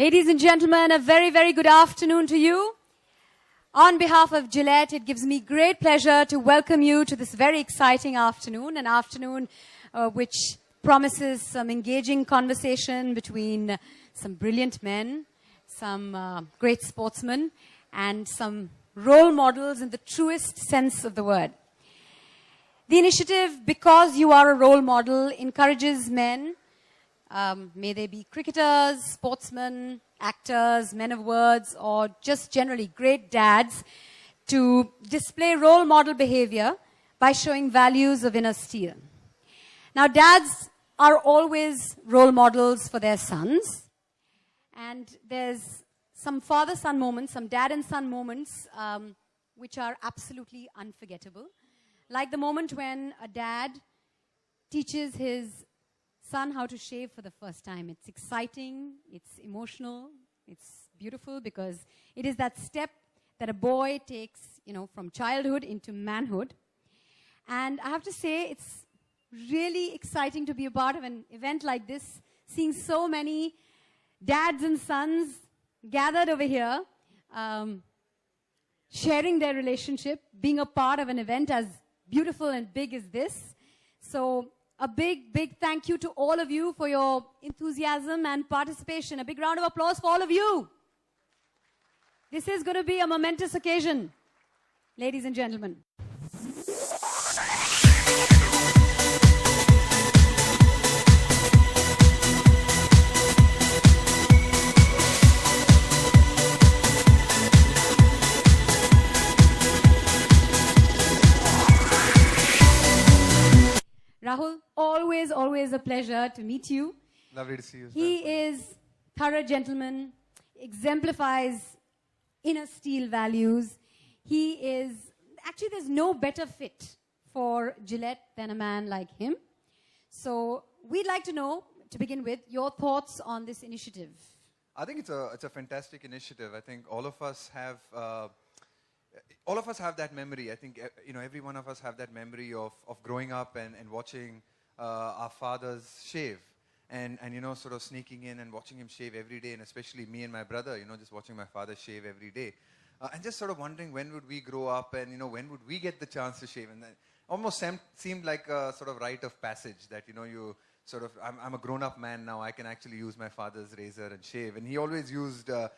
Ladies and gentlemen, a very, very good afternoon to you. On behalf of Gillette, it gives me great pleasure to welcome you to this very exciting afternoon, an afternoon which promises some engaging conversation between some brilliant men, some great sportsmen, and some role models in the truest sense of the word. The initiative, Because You Are a Role Model, encourages men, may they be cricketers, sportsmen, actors, men of words, or just generally great dads, to display role model behavior by showing values of inner steel. Now, dads are always role models for their sons, and there's some father-son moments, some dad and son moments, which are absolutely unforgettable. Like the moment when a dad teaches his son how to shave for the first time. It's exciting, it's emotional, it's beautiful, because it is that step that a boy takes, from childhood into manhood. And I have to say, it's really exciting to be a part of an event like this, seeing so many dads and sons gathered over here, sharing their relationship, being a part of an event as beautiful and big as this. So a big, big thank you to all of you for your enthusiasm and participation. A big round of applause for all of you. This is going to be a momentous occasion, ladies and gentlemen. Rahul, always a pleasure to meet you. Lovely to see you. He is thorough gentleman, exemplifies inner steel values. He is, actually there's no better fit for Gillette than a man like him. So we'd like to know, to begin with, your thoughts on this initiative. I think it's a fantastic initiative. I think all of us have that memory. I think every one of us have that memory of growing up and watching our fathers shave, and sort of sneaking in and watching him shave every day, and especially me and my brother, just watching my father shave every day, and just sort of wondering when would we grow up, and when would we get the chance to shave. And that almost seemed like a sort of rite of passage that you sort of, I'm a grown-up man now, I can actually use my father's razor and shave. And he always used a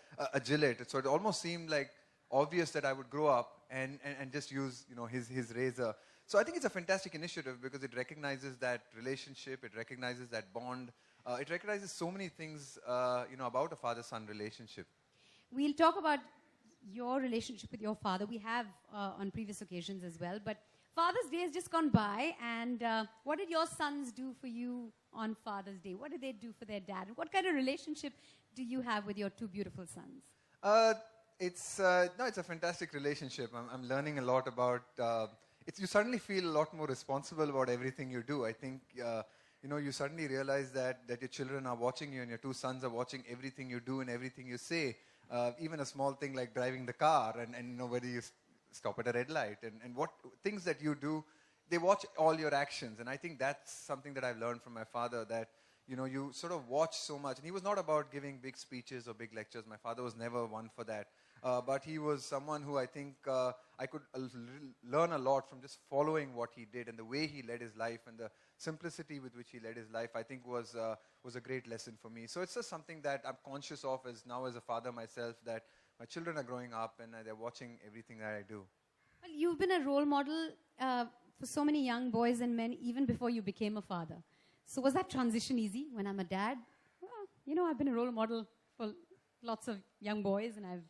Gillette, so it almost seemed like obvious that I would grow up and just use his razor. So I think it's a fantastic initiative because it recognizes that relationship, it recognizes that bond, it recognizes so many things about a father-son relationship. We'll talk about your relationship with your father. We have on previous occasions as well. But Father's Day has just gone by, and what did your sons do for you on Father's Day? What did they do for their dad? What kind of relationship do you have with your two beautiful sons? It's a fantastic relationship. I'm learning a lot about. You suddenly feel a lot more responsible about everything you do. I think you suddenly realize that your children are watching you, and your two sons are watching everything you do and everything you say. Even a small thing like driving the car, and whether you stop at a red light, and what things that you do, they watch all your actions. And I think that's something that I've learned from my father, that you sort of watch so much. And he was not about giving big speeches or big lectures. My father was never one for that. But he was someone who I think I could learn a lot from just following what he did, and the way he led his life, and the simplicity with which he led his life, I think was a great lesson for me. So it's just something that I'm conscious of as a father myself, that my children are growing up and they're watching everything that I do. Well, you've been a role model for so many young boys and men even before you became a father. So was that transition easy? When I'm a dad, well, I've been a role model for lots of young boys, and I've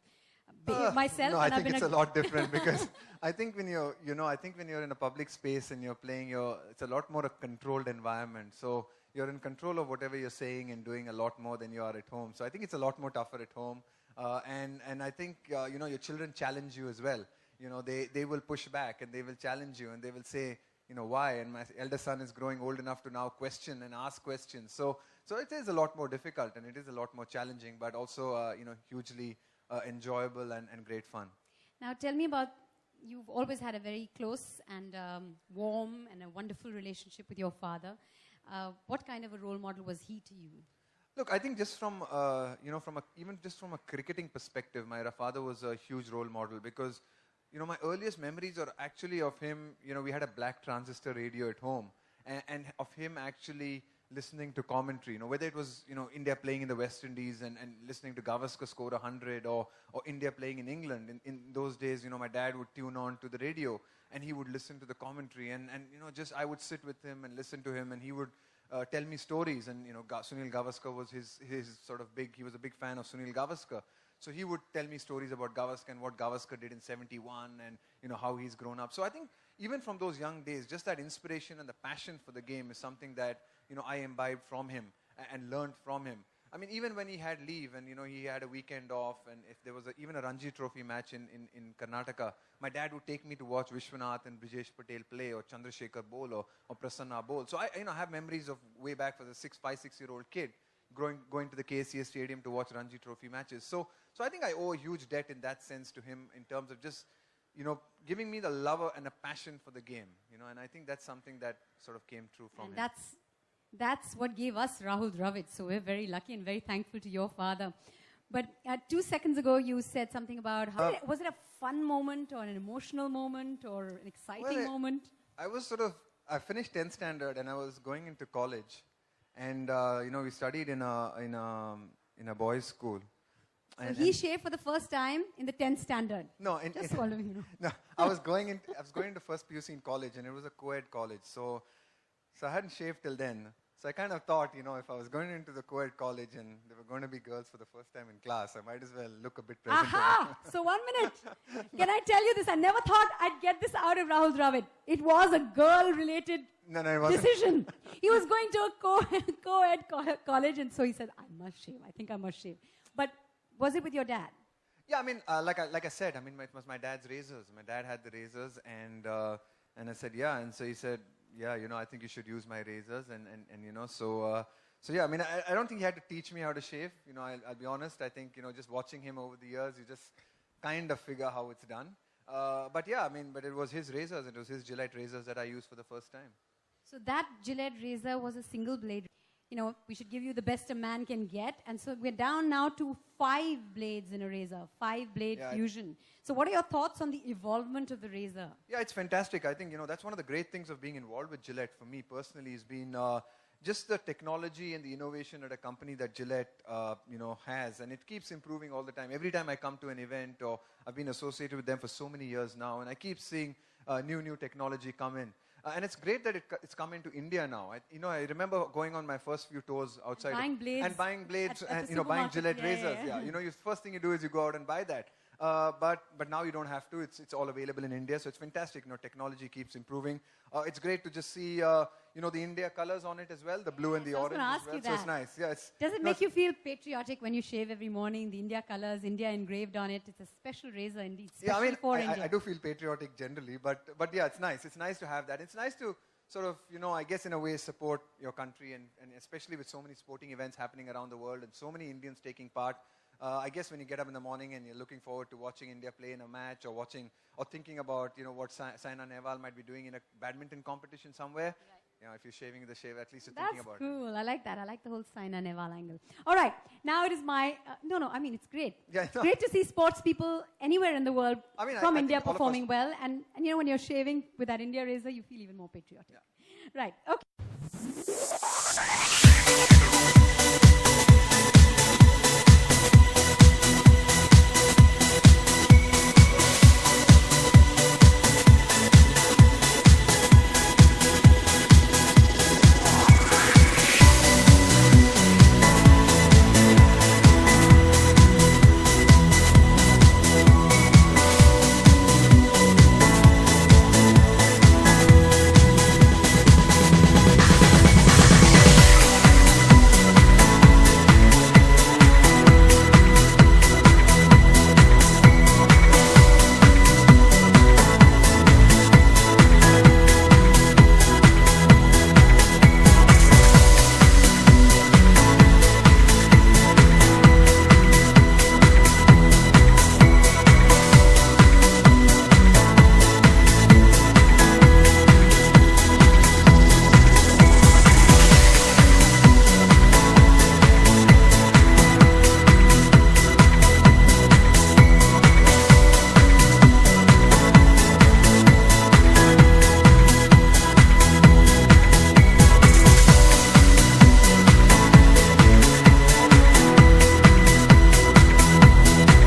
myself. No, I think it's a lot different because I think when you're in a public space and you're playing it's a lot more a controlled environment. So you're in control of whatever you're saying and doing a lot more than you are at home. So I think it's a lot more tougher at home. And I think, your children challenge you as well. They will push back and they will challenge you and they will say, why? And my elder son is growing old enough to now question and ask questions. So it is a lot more difficult and it is a lot more challenging, but also, hugely enjoyable and great fun. Now tell me about, you've always had a very close and warm and a wonderful relationship with your father. What kind of a role model was he to you? Look, I think just from even just from a cricketing perspective, my father was a huge role model because my earliest memories are actually of him. We had a black transistor radio at home, and of him actually listening to commentary. Whether it was India playing in the West Indies and listening to Gavaskar score 100, or India playing in England. In those days, my dad would tune on to the radio and he would listen to the commentary, and just I would sit with him and listen to him, and he would tell me stories. And Sunil Gavaskar was his sort of big. He was a big fan of Sunil Gavaskar, so he would tell me stories about Gavaskar and what Gavaskar did in '71, and how he's grown up. So I think even from those young days, just that inspiration and the passion for the game is something that I imbibed from him and learned from him. I mean, even when he had leave and he had a weekend off, and if there was even a Ranji Trophy match in Karnataka, my dad would take me to watch Vishwanath and Brijesh Patel play, or Chandrasekhar bowl, or Prasanna bowl. So I have memories of way back as a 5-6-year-old kid going to the KCA Stadium to watch Ranji Trophy matches. So I think I owe a huge debt in that sense to him, in terms of just giving me the love and a passion for the game. And I think that's something that sort of came true from him. That's what gave us Rahul Dravid. So we're very lucky and very thankful to your father. But 2 seconds ago, you said something about was it a fun moment or an emotional moment or an exciting moment? I finished 10th standard and I was going into college, and we studied in a boys' school. So he shaved for the first time in the 10th standard. No, no, I was going into first PUC in college, and it was a co-ed college. So I hadn't shaved till then. So I kind of thought, if I was going into the co-ed college and there were going to be girls for the first time in class, I might as well look a bit presentable. Aha! So 1 minute. Can I tell you this? I never thought I'd get this out of Rahul Dravid. It was a girl-related decision. He was going to a co-ed college, and so he said, I must shave. I think I must shave. But was it with your dad? Yeah, I mean, like I said, it was my dad's razors. My dad had the razors, and I said, yeah. And so he said, yeah, I think you should use my razors, so yeah, I mean, I don't think he had to teach me how to shave. I'll be honest. I think, just watching him over the years, you just kind of figure how it's done. But yeah, but it was his razors. It was his Gillette razors that I used for the first time. So that Gillette razor was a single blade. We should give you the best a man can get. And so we're down now to 5 blades in a razor, 5-blade fusion. So what are your thoughts on the evolvement of the razor? Yeah, it's fantastic. I think, that's one of the great things of being involved with Gillette for me personally has been just the technology and the innovation at a company that Gillette, has. And it keeps improving all the time. Every time I come to an event, or I've been associated with them for so many years now, and I keep seeing new technology come in. And it's great that it's come into India now. I remember going on my first few tours outside buying blades and buying Gillette razors. Yeah, first thing you do is you go out and buy that. But now you don't have to. It's all available in India, so it's fantastic. Technology keeps improving. It's great to just see the India colors on it as well, the blue and the orange as well. So it's nice. Yeah, does it make you feel patriotic when you shave every morning? The India colors, India engraved on it. It's a special razor indeed, special for India. I do feel patriotic generally, but yeah, it's nice. It's nice to have that. It's nice to sort of, I guess in a way support your country, and especially with so many sporting events happening around the world and so many Indians taking part. I guess when you get up in the morning and you're looking forward to watching India play in a match, or thinking about what Saina Nehwal might be doing in a badminton competition somewhere. Right. If you're shaving the shave, at least you're thinking about it. That's cool. I like that. I like the whole Saina Nehwal angle. All right. Now it is my... it's great. Yeah, it's great to see sports people anywhere in the world from India performing well. And when you're shaving with that India razor, you feel even more patriotic. Yeah. Right. Okay.